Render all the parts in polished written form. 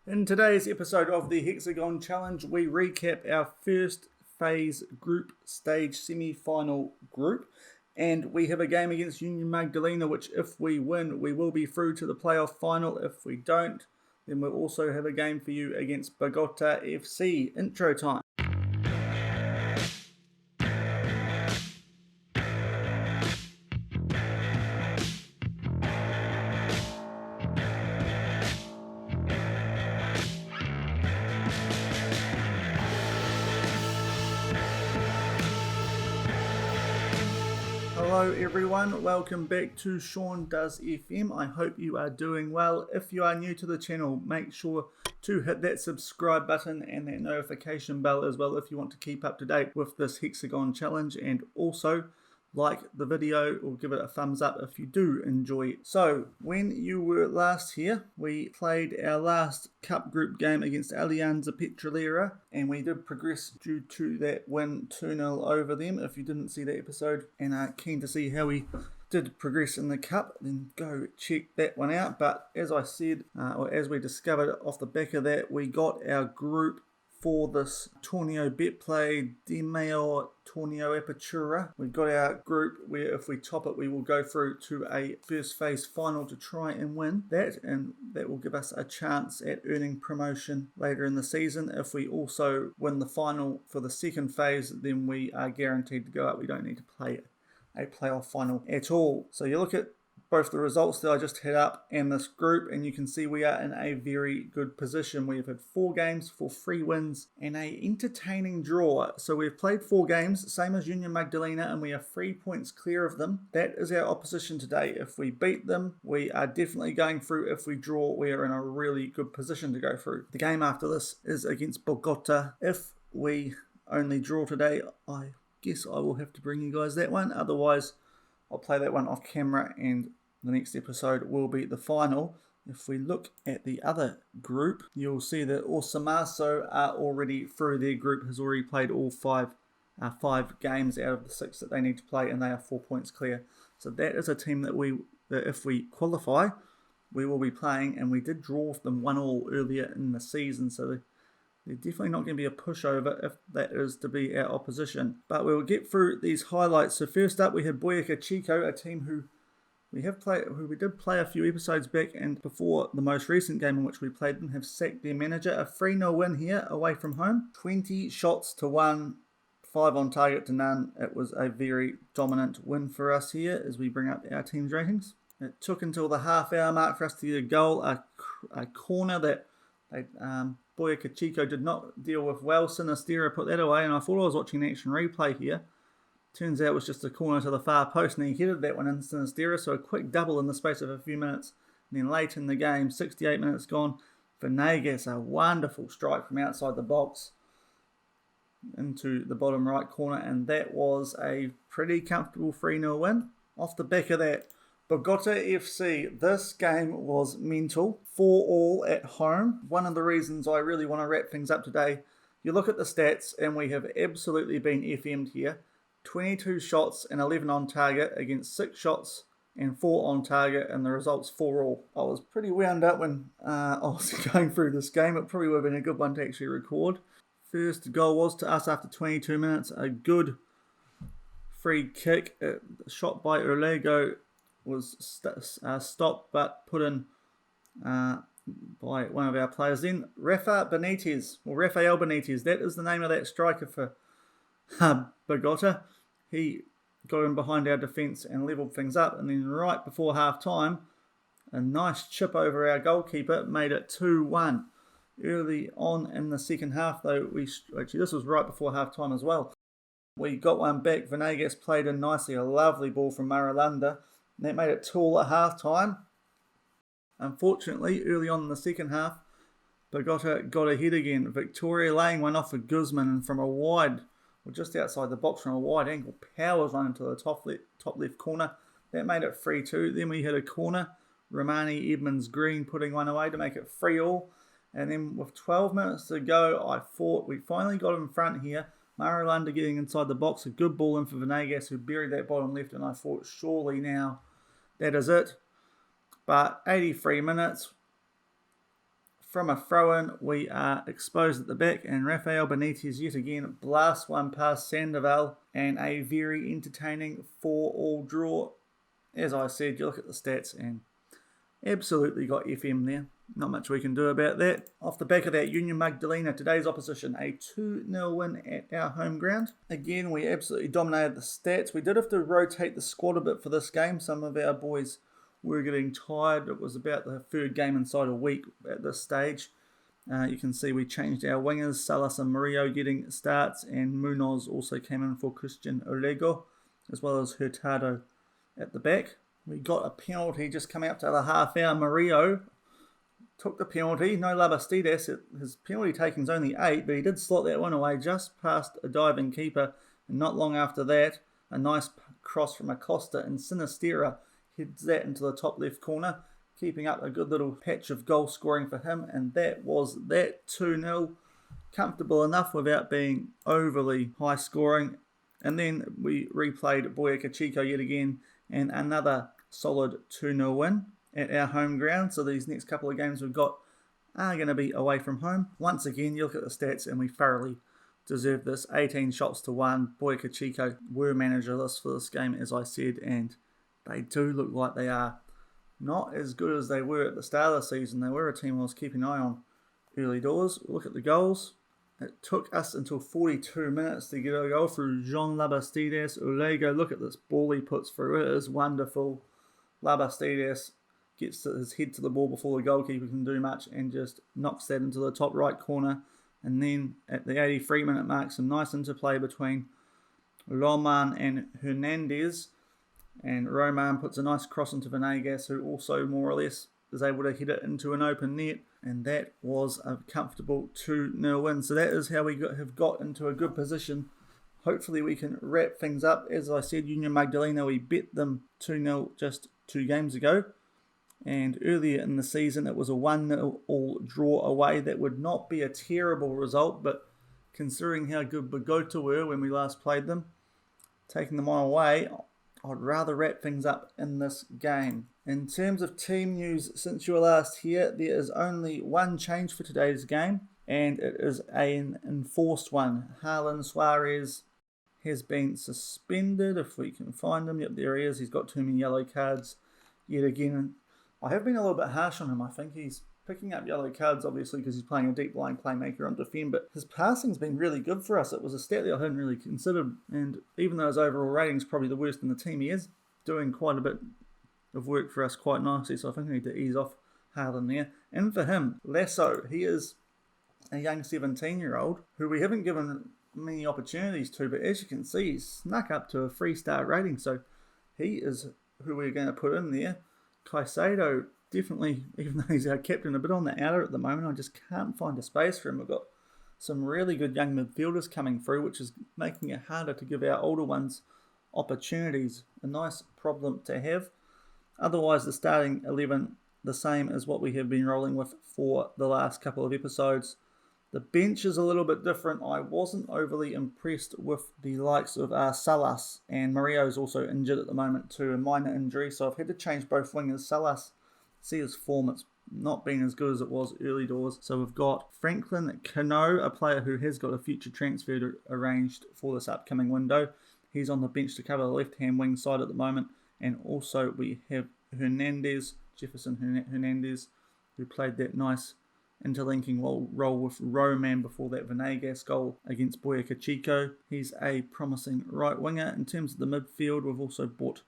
In today's episode of the Hexagon Challenge, we recap our first phase group stage semi-final group, and we have a game against Union Magdalena, which if we win, we will be through to the playoff final. If we don't, then we'll also have a game for you against Bogota FC. Intro time. Hello everyone, welcome back to Shaun Does FM. I hope you are doing well. If you are new to the channel, make sure to hit that subscribe button and that notification bell as well if you want to keep up to date with this Hexagon challenge, and also like the video or give it a thumbs up if you do enjoy it. So when you were last here, we played our last cup group game against Alianza Petrolera, and we did progress due to that win 2-0 over them. If you didn't see that episode and are keen to see how we did progress in the cup, then go check that one out. But as I said, or as we discovered off the back of that, we got our group for this Torneo Betplay de Mayor Torneo Apertura. We've got our group where if we top it, we will go through to a first phase final to try and win that, and that will give us a chance at earning promotion later in the season. If we also win the final for the second phase, then we are guaranteed to go up. We don't need to play a playoff final at all. So you look at both the results that I just had up and this group, and you can see we are in a very good position. We've had 4 games for 3 wins and a entertaining draw. So we've played 4 games, same as Union Magdalena, and we are 3 points clear of them. That is our opposition today. If we beat them, we are definitely going through. If we draw, we are in a really good position to go through. The game after this is against Bogota. If we only draw today, I guess I will have to bring you guys that one. Otherwise, I'll play that one off camera, and the next episode will be the final. If we look at the other group, you'll see that Osamaso are already through. Their group has already played all 5 games out of the 6 that they need to play, and they are 4 points clear. So that is a team that if we qualify, we will be playing, and we did draw them 1-1 earlier in the season, so they're definitely not going to be a pushover if that is to be our opposition. But we will get through these highlights. So first up, we had Boyacá Chico, a team who we did play a few episodes back, and before the most recent game in which we played them, have sacked their manager. A 3-0 win here away from home. 20 shots to 1, 5 on target to none. It was a very dominant win for us here as we bring up our team's ratings. It took until the half-hour mark for us to get a goal, a corner that Boyacá Chico did not deal with well. Sinistera put that away, and I thought I was watching an action replay here. Turns out it was just a corner to the far post, and he headed that one in Sinistera, so a quick double in the space of a few minutes. And then late in the game, 68 minutes gone, Venegas, a wonderful strike from outside the box into the bottom right corner, and that was a pretty comfortable 3-0 win. Off the back of that, Bogota FC, this game was mental. 4-4 at home. One of the reasons I really want to wrap things up today, you look at the stats, and we have absolutely been FM'd here. 22 shots and 11 on target against 6 shots and 4 on target, and the result's 4-4. I was pretty wound up when I was going through this game. It probably would have been a good one to actually record. First goal was to us after 22 minutes. A good free kick. Shot by Urlego was stopped but put in by one of our players. Then Rafael Benitez, that is the name of that striker for Bogota. He got in behind our defence and levelled things up, and then right before half time, a nice chip over our goalkeeper made it 2-1. Early on in the second half, though, this was right before half time as well. We got one back. Venegas played in nicely, a lovely ball from Marulanda, and that made it 2-2 at half time. Unfortunately, early on in the second half, Bogota got ahead again. Victoria laying one off for Guzman, and from a wide, or just outside the box from a wide angle, powers one into the top left corner. That made it 3-2. Then we had a corner. Romani Edmonds Green putting one away to make it 3-3. And then with 12 minutes to go, I thought we finally got in front here. Marulanda getting inside the box. A good ball in for Venegas, who buried that bottom left, and I thought surely now that is it. But 83 minutes, From a throw-in, we are exposed at the back, and Rafael Benitez yet again blasts one past Sandoval, and a very entertaining 4-4 draw. As I said, you look at the stats and absolutely got FM there. Not much we can do about that. Off the back of that, Union Magdalena, today's opposition, a 2-0 win at our home ground. Again, we absolutely dominated the stats. We did have to rotate the squad a bit for this game. Some of our boys were getting tired. It was about the third game inside a week at this stage. You can see we changed our wingers, Salas and Murillo getting starts, and Munoz also came in for Christian Olego, as well as Hurtado at the back. We got a penalty just coming up to the half hour. Murillo took the penalty. No Labastides. His penalty taking's only 8, but he did slot that one away just past a diving keeper. And not long after that, a nice cross from Acosta, and Sinistera heads that into the top left corner, keeping up a good little patch of goal scoring for him. And that was that 2-0. Comfortable enough without being overly high scoring. And then we replayed Boyacá Chico yet again, and another solid 2-0 win at our home ground. So these next couple of games we've got are going to be away from home. Once again, you look at the stats and we thoroughly deserve this. 18 shots to 1. Boyacá Chico were managerless for this game, as I said, and they do look like they are not as good as they were at the start of the season. They were a team I was keeping an eye on early doors. Look at the goals. It took us until 42 minutes to get a goal through Jean Labastides. Olego, look at this ball he puts through. It is wonderful. Labastides gets his head to the ball before the goalkeeper can do much and just knocks that into the top right corner. And then at the 83-minute mark, some nice interplay between Roman and Hernandez. And Roman puts a nice cross into Venegas, who also more or less is able to hit it into an open net. And that was a comfortable 2-0 win. So that is how we have got into a good position. Hopefully we can wrap things up. As I said, Union Magdalena, we bet them 2-0 just 2 games ago. And earlier in the season, it was a 1-0 all draw away. That would not be a terrible result, but considering how good Bogota were when we last played them, taking them on away, I'd rather wrap things up in this game. In terms of team news, since you were last here, there is only one change for today's game, and it is an enforced one. Harlan Suarez has been suspended, if we can find him. Yep, there he is. He's got too many yellow cards yet again. I have been a little bit harsh on him. I think he's picking up yellow cards, obviously, because he's playing a deep line playmaker on defend, but his passing's been really good for us. It was a stat that I hadn't really considered, and even though his overall rating's probably the worst in the team, he is doing quite a bit of work for us quite nicely, so I think I need to ease off Harlan there. And for him, Lasso, he is a young 17-year-old who we haven't given many opportunities to, but as you can see, he's snuck up to a 3-star rating, so he is who we're going to put in there. Caicedo, definitely, even though he's our captain, a bit on the outer at the moment, I just can't find a space for him. We've got some really good young midfielders coming through, which is making it harder to give our older ones opportunities. A nice problem to have. Otherwise, the starting 11, the same as what we have been rolling with for the last couple of episodes. The bench is a little bit different. I wasn't overly impressed with the likes of Salas, and Murillo's also injured at the moment too, a minor injury, so I've had to change both wingers. Salas, see his form, it's not been as good as it was early doors. So we've got Franklin Cano, a player who has got a future transfer arranged for this upcoming window. He's on the bench to cover the left-hand wing side at the moment. And also we have Hernandez, Jefferson Hernandez, who played that nice interlinking role with Roman before that Venegas goal against Boyacá Chico. He's a promising right winger. In terms of the midfield, we've also bought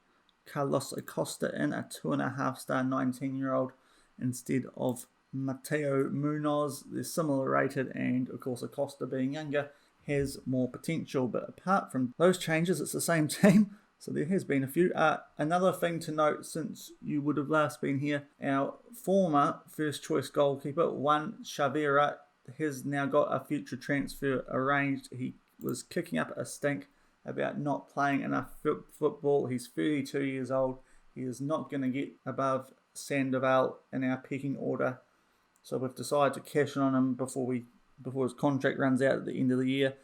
Carlos Acosta in, a 2.5-star 19-year-old instead of Mateo Munoz. They're similar rated, and of course Acosta being younger has more potential. But apart from those changes, it's the same team. So there has been a few. Another thing to note, since you would have last been here, our former first choice goalkeeper, Juan Chavera, has now got a future transfer arranged. He was kicking up a stink about not playing enough football. He's 32 years old. He is not going to get above Sandoval in our pecking order. So we've decided to cash in on him before his contract runs out at the end of the year.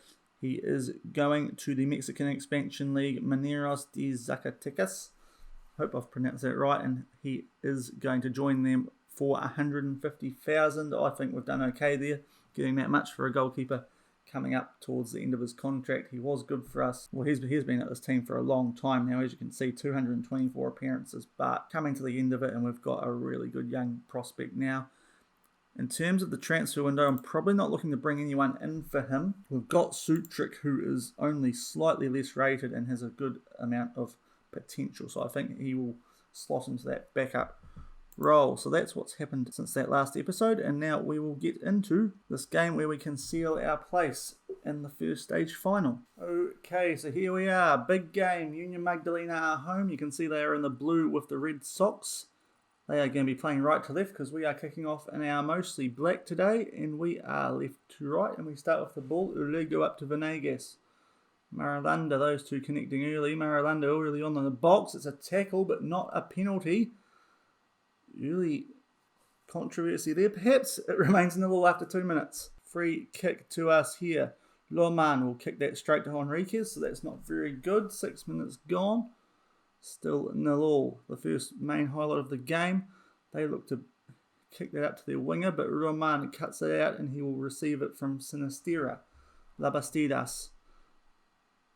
He is going to the Mexican Expansion League, Mineros de Zacatecas. Hope I've pronounced that right. And he is going to join them for 150,000. I think we've done okay there, getting that much for a goalkeeper coming up towards the end of his contract. He was good for us. Well, he's been at this team for a long time now, as you can see, 224 appearances, but coming to the end of it, and we've got a really good young prospect now. In terms of the transfer window, I'm probably not looking to bring anyone in for him. We've got Sutric, who is only slightly less rated and has a good amount of potential, so I think he will slot into that backup role. So that's what's happened since that last episode, and now we will get into this game where we can seal our place in the first stage final. Okay, so here we are, big game. Union Magdalena are home. You can see they are in the blue with the red socks. They are going to be playing right to left because we are kicking off in our mostly black today, and we are left to right, and we start with the ball. Urlego up to Venegas. Maralanda, those two connecting early. Maralanda early on in the box. It's a tackle, but not a penalty. Early controversy there. Perhaps it remains nil after 2 minutes. Free kick to us here. Loman will kick that straight to Henriquez, so that's not very good. 6 minutes gone. Still 0-0. The first main highlight of the game. They look to kick that up to their winger, but Roman cuts it out and he will receive it from Sinistera. Labastidas.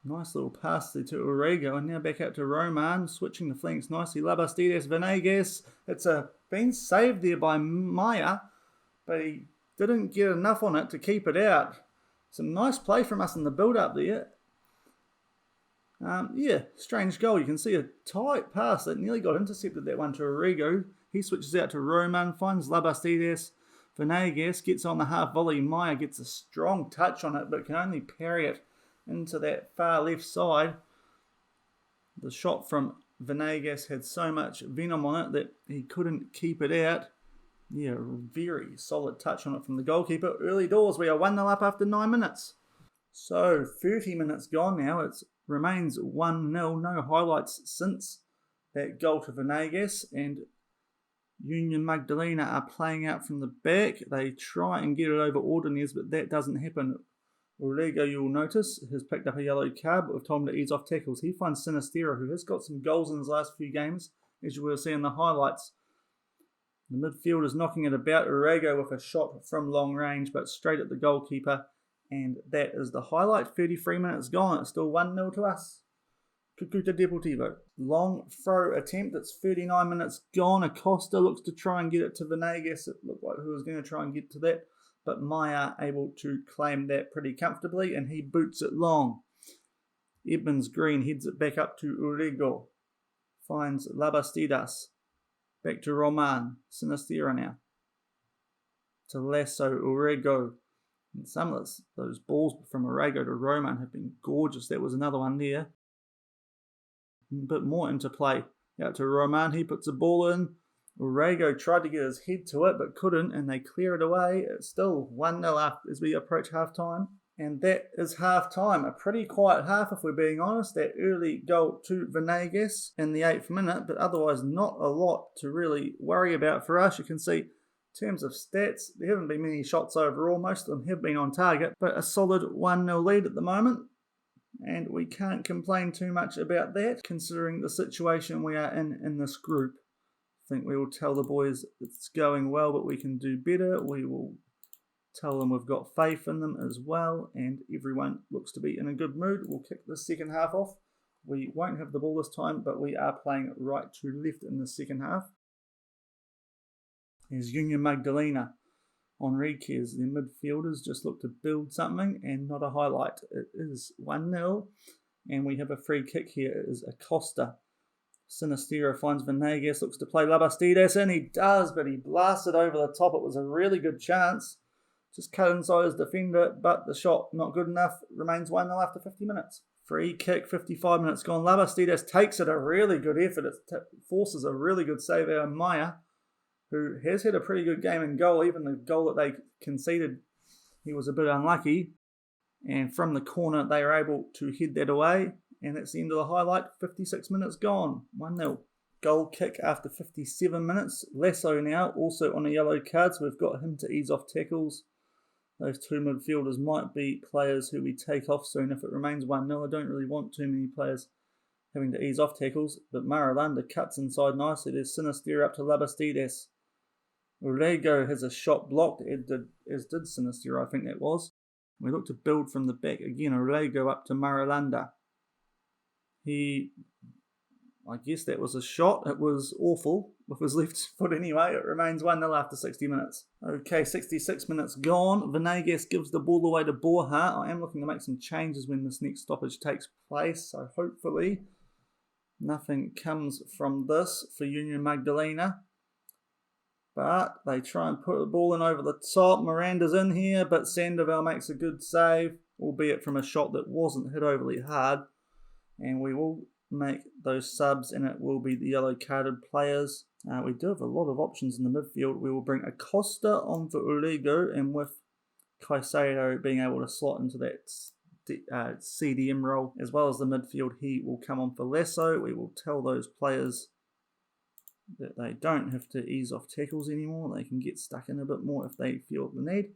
Nice little pass there to Urrego, and now back out to Roman, switching the flanks nicely. Labastidas, Venegas. It's been saved there by Maya, but he didn't get enough on it to keep it out. Some nice play from us in the build-up there. Strange goal. You can see a tight pass that nearly got intercepted, that one to Urrego. He switches out to Roman, finds Labastidas. Venegas gets on the half volley. Maya gets a strong touch on it, but can only parry it into that far left side. The shot from Venegas had so much venom on it that he couldn't keep it out. Yeah, very solid touch on it from the goalkeeper. Early doors, we are 1-0 up after 9 minutes. So 30 minutes gone now. It remains 1-0. No highlights since that goal to Venegas, and Union Magdalena are playing out from the back. They try and get it over Ordonez, but that doesn't happen. Urrego, you'll notice, has picked up a yellow card, but we've told him to ease off tackles. He finds Sinistera, who has got some goals in his last few games, as you will see in the highlights. The midfield is knocking it about. Urrego with a shot from long range, but straight at the goalkeeper. And that is the highlight. 33 minutes gone. It's still 1-0 to us. Cucuta Deportivo. Long throw attempt. It's 39 minutes gone. Acosta looks to try and get it to Venegas. It looked like he was going to try and get to that, but Maya able to claim that pretty comfortably, and he boots it long. Edmonds Green heads it back up to Urrego. Finds Labastidas. Back to Roman. Sinistera now. To Lasso, Urrego. And some of those balls from Urrego to Roman have been gorgeous. That was another one there. A bit more interplay. Out to Roman. He puts the ball in. Urrego tried to get his head to it, but couldn't, and they clear it away. It's still 1-0 up as we approach half-time. And that is half-time. A pretty quiet half, if we're being honest. That early goal to Venegas in the 8th minute, but otherwise not a lot to really worry about for us. You can see, in terms of stats, there haven't been many shots overall. Most of them have been on target, but a solid 1-0 lead at the moment. And we can't complain too much about that, considering the situation we are in this group. I think we will tell the boys it's going well, but we can do better. We will tell them we've got faith in them as well, and everyone looks to be in a good mood. We'll kick the second half off. We won't have the ball this time, but we are playing right to left in the second half. Here's Union Magdalena. Henriquez, the midfielders, just look to build something, and not a highlight. It is 1-0, and we have a free kick here. It is Acosta. Sinistera finds Venegas, looks to play Labastidas, and he does, but he blasted over the top. It was a really good chance. Just cut inside his defender, but the shot not good enough. Remains 1-0 after 50 minutes. Free kick, 55 minutes gone. Labastidas takes it, a really good effort. It forces a really good save out of Maya, who has had a pretty good game in goal. Even the goal that they conceded, he was a bit unlucky. And from the corner, they are able to head that away. And that's the end of the highlight. 56 minutes gone. 1-0. Goal kick after 57 minutes. Lasso now, also on a yellow card, so we've got him to ease off tackles. Those two midfielders might be players who we take off soon if it remains 1-0. I don't really want too many players having to ease off tackles, but Maralanda cuts inside nicely. There's Sinistera up to Labastidas. Urego has a shot blocked, as did Sinister, I think that was. We look to build from the back again. Urego up to Marulanda. I guess that was a shot. It was awful with his left foot anyway. It remains 1-0 after 60 minutes. Okay, 66 minutes gone. Venegas gives the ball away to Borja. I am looking to make some changes when this next stoppage takes place, so hopefully nothing comes from this for Union Magdalena. But they try and put the ball in over the top. Miranda's in here, but Sandoval makes a good save, albeit from a shot that wasn't hit overly hard. And we will make those subs, and it will be the yellow carded players. We do have a lot of options in the midfield. We will bring Acosta on for Urego, and with Caicedo being able to slot into that CDM role, as well as the midfield, he will come on for Lasso. We will tell those players that they don't have to ease off tackles anymore. They can get stuck in a bit more if they feel the need.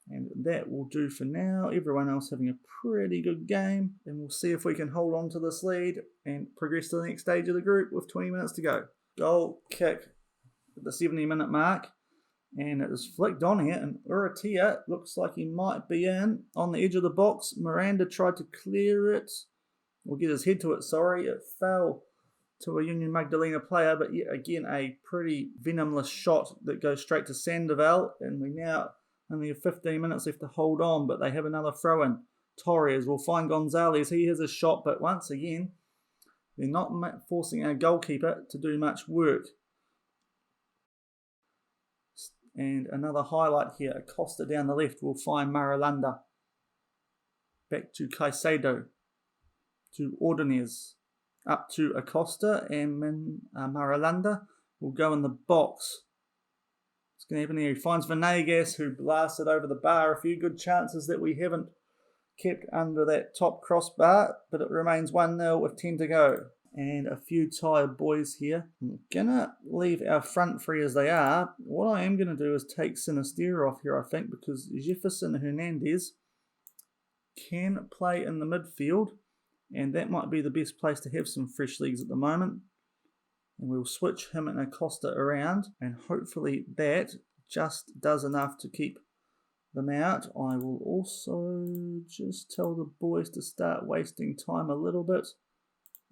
And that will do for now. Everyone else having a pretty good game. And we'll see if we can hold on to this lead and progress to the next stage of the group with 20 minutes to go. Goal kick at the 70-minute mark. And it is flicked on here. And Uratia looks like he might be in on the edge of the box. Miranda tried to clear it. Or get his head to it, sorry. It fell to a Union Magdalena player. But yet again, a pretty venomous shot that goes straight to Sandoval. And we now only have 15 minutes left to hold on, but they have another throw-in. Torres will find Gonzalez. He has a shot, but once again, they're not forcing our goalkeeper to do much work. And another highlight here. Acosta down the left will find Marulanda. Back to Caicedo. To Ordonez. Up to Acosta, and Marulanda will go in the box. What's going to happen here? He finds Venegas, who blasted over the bar. A few good chances that we haven't kept under that top crossbar, but it remains 1-0 with 10 to go. And a few tired boys here. I'm going to leave our front three as they are. What I am going to do is take Sinister off here, I think, because Jefferson Hernandez can play in the midfield, and that might be the best place to have some fresh legs at the moment. And we'll switch him and Acosta around, and hopefully that just does enough to keep them out. I will also just tell the boys to start wasting time a little bit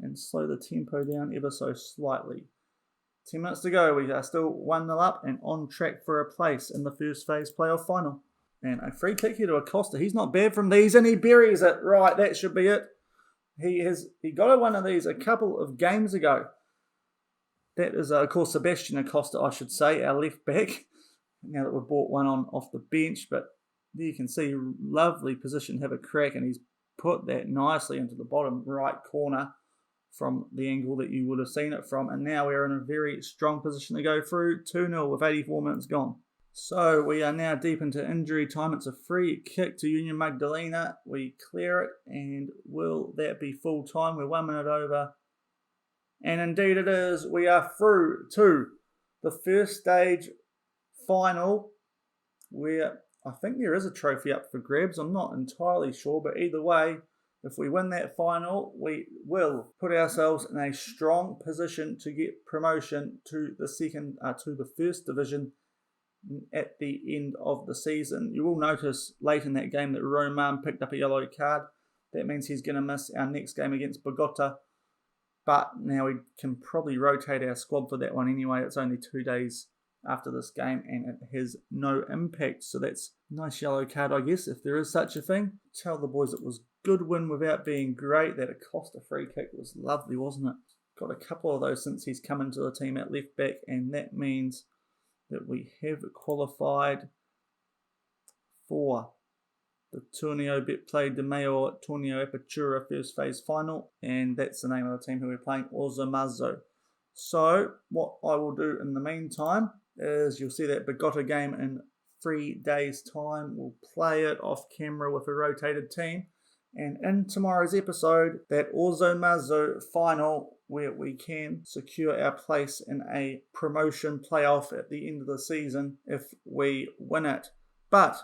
and slow the tempo down ever so slightly. 10 minutes to go. We are still 1-0 up and on track for a place in the first phase playoff final. And a free kick here to Acosta. He's not bad from these, and he buries it. Right, that should be it. He got one of these a couple of games ago. That is, of course, Sebastian Acosta, I should say, our left back. Now that we've brought one on off the bench, but there you can see, lovely position, have a crack, and he's put that nicely into the bottom right corner from the angle that you would have seen it from. And now we're in a very strong position to go through. 2-0 with 84 minutes gone. So we are now deep into injury time. It's a free kick to Union Magdalena. We clear it, and will that be full time? We're 1 minute over. And indeed it is. We are through to the first stage final, where I think there is a trophy up for grabs. I'm not entirely sure, but either way, if we win that final, we will put ourselves in a strong position to get promotion to the first division at the end of the season. You will notice late in that game that Roman picked up a yellow card. That means he's going to miss our next game against Bogota. But now we can probably rotate our squad for that one anyway. It's only 2 days after this game, and it has no impact. So that's a nice yellow card, I guess, if there is such a thing. Tell the boys it was good win without being great. That Acosta free kick was lovely, wasn't it? Got a couple of those since he's come into the team at left back, and that means that we have qualified for the Torneo Betplay de Mayor Torneo Apertura first phase final, and that's the name of the team who we're playing, Ozomazo. So what I will do in the meantime is, you'll see that Bogota game in 3 days time. We'll play it off camera with a rotated team, and in tomorrow's episode, that Ozomazo final, where we can secure our place in a promotion playoff at the end of the season if we win it. But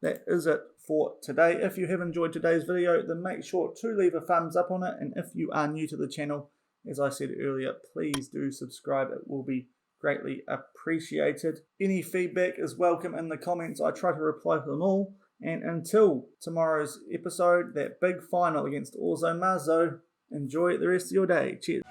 that is it for today. If you have enjoyed today's video, then make sure to leave a thumbs up on it. And if you are new to the channel, as I said earlier, please do subscribe. It will be greatly appreciated. Any feedback is welcome in the comments. I try to reply to them all. And until tomorrow's episode, that big final against Orzo Marzo, enjoy the rest of your day. Cheers.